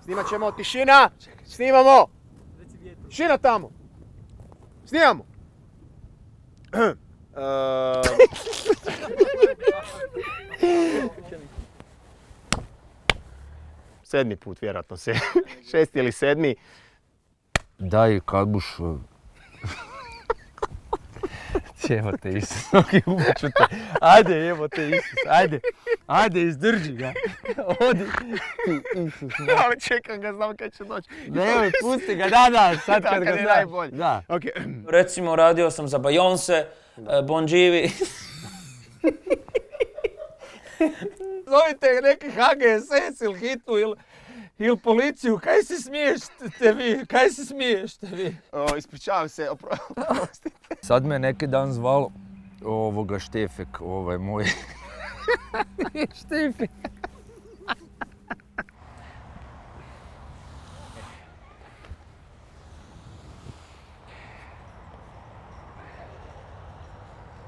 Snimat ćemo, tišina! Snimamo! Tišina tamo! Snimamo! Sedmi put, vjerojatno se. 6. ili 7. Daj Kalbuš. Evo te Isus, nogi umoću te. Ajde, evo te Isus, ajde, izdrži ga. Odi. Isus. Ali čekam ga, znam kad će doći. Ne, pusti ga, da, sad kad ga je znaš. najbolje. Da. Okay. Recimo, radio sam za Beyoncé, Bon Jovi. Zovite neki HGSS ili hitu ili policiju, kaj se smiješte vi? Ispričavam se, oprostite. Sad me neki dan zvalo ovoga Štefek, moj. Štefek.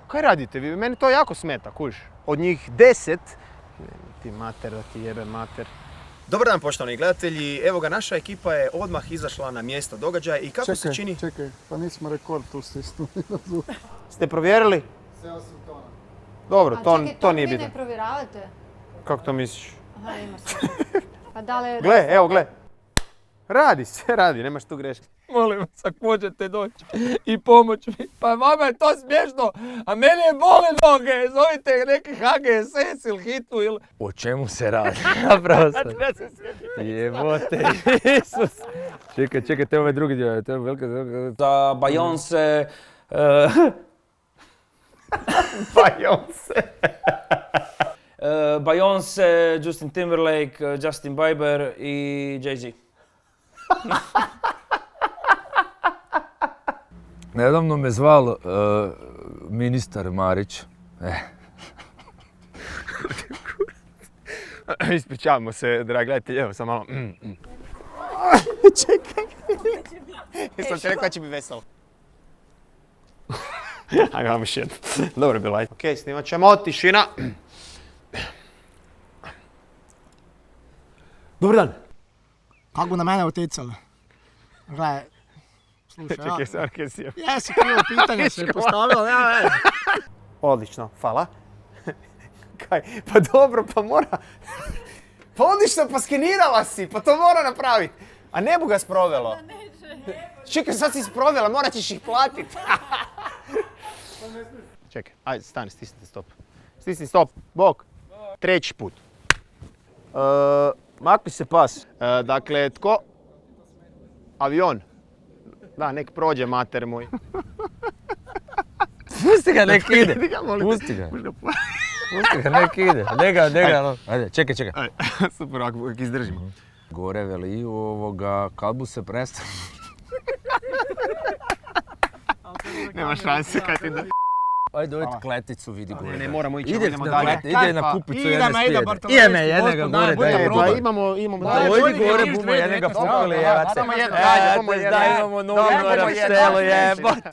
Kaj radite vi? Meni to jako smeta, kužiš. Od njih 10... Ti mater, da ti jebe mater. Dobar dan, poštovani gledatelji. Evo ga, naša ekipa je odmah izašla na mjesto događaja i kako se čini... Čekaj, pa nismo rekord tu stisnuli. Ste provjerili? 7 tona. Dobro, to nije vi bitno. ne provjeravate? Kako to misliš? Aha, ima se. Pa da li... Gle, evo, gle. Radi, sve radi, nemaš tu greške. Molim vas, ako možete doći i pomoć mi. Pa vama je to smiješno, a meni je bole noge. Zovite neki HGSS ili hitu ili... O čemu se radi? Naprosto. Jebote, Isus. Čekaj, to je ovaj drugi dio. To je velika... Za Beyoncé, Beyoncé, Justin Timberlake, Justin Bieber i Jay-Z. Nedavno me zval ministar Marić. Ispričavamo se, dragi gledatelji, evo sam malo... Čekaj. Jesam ti rekao da će biti veselo. Ajme, imamo još jedno. Dobro je bilo, ajde. Okej, snimat ćemo, tišina. Dobar dan. Kako bu na mene utjecalo? Gledaj, slušaj, Čekaj, sam arkesio. jesi krivo pitanje se postavilo, nema veze. Odlično, hvala. Kaj, pa dobro, pa mora... Pa odlično, pa skenirala si, pa to mora napraviti. A ne bu ga sprovelo. Čekaj, sad si sprovela, morat ćeš ih platit. Čekaj, ajde, stani, stisnite stop. Stisni stop, bok. Treći put. Makni se pas. Dakle, tko? Avion. Da, nek prođe, mater moj. Pusti ga, nek ide. Pusti ga, nek ide. Nega. Ajde, čekaj. Super, ako izdržimo. Gore veli Kalbu se prestane. Nema šanse kad ti da... Ajde, ovdje kleticu vidi gore. Ne, moramo ići, Ide idemo dalje. Ide na kupicu jedne stijede. Bartolomej, Ide me jednega gore, daj. Imamo Ojdi gore, bumo jednega pukali, jevac. Samo jedno, Daj, imamo novinara, štelo, jebate.